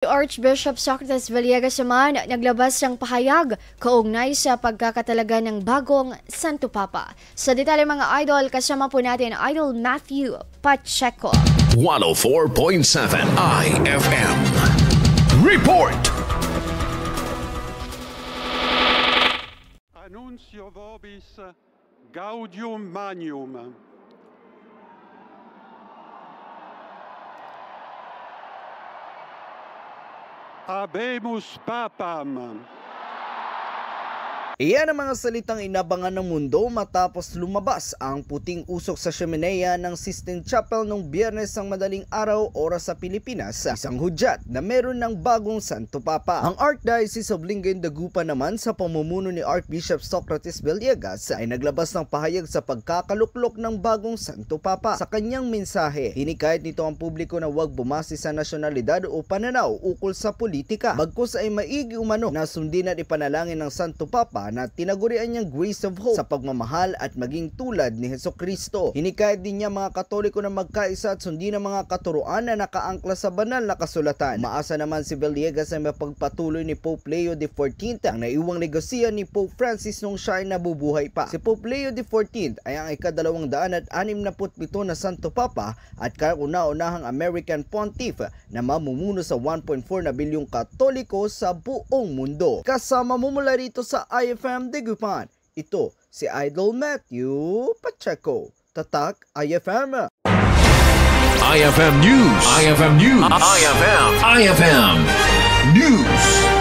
Archbishop Socrates Villegas naman naglabas ng pahayag kaugnay sa pagkakatalaga ng bagong Santo Papa. Sa detalye mga idol, kasama po natin Idol Matthew Pacheco. 104.7 IFM Report. Annuncio vobis Gaudium Magnum. Habemus Papam. Iyan ang mga salitang inabangan ng mundo matapos lumabas ang puting usok sa Simeneya ng Sistine Chapel noong Biyernes ng madaling araw oras sa Pilipinas, isang hudyat na meron ng bagong Santo Papa. Ang Archdiocese of Lingayen Dagupan naman sa pamumuno ni Archbishop Socrates Villegas ay naglabas ng pahayag sa pagkakaluklok ng bagong Santo Papa. Sa kanyang mensahe, hinikayat nito ang publiko na huwag bumase sa nasyonalidad o pananaw ukol sa politika. Bagkus ay maigi umano na sundin at ipanalangin ng Santo Papa na tinagurian niyang grace of hope sa pagmamahal at maging tulad ni Hesukristo. Hinikayat din niya mga Katoliko na magkaisa at sundin ang mga katuruan na nakaangkla sa banal na kasulatan. Umaasa naman si Villegas ay mapagpatuloy ni Pope Leo XIV ang naiwang legasiya ni Pope Francis nung siya ay nabubuhay pa. Si Pope Leo XIV ay ang ika-267 na Santo Papa at kauna-unahang American Pontiff na mamumuno sa 1.4 na bilyong Katoliko sa buong mundo. Kasama mo mula rito sa IFM Dagupan, ito si Idol Matthew Pacheco. Tatak IFM. IFM News. IFM News. IFM News.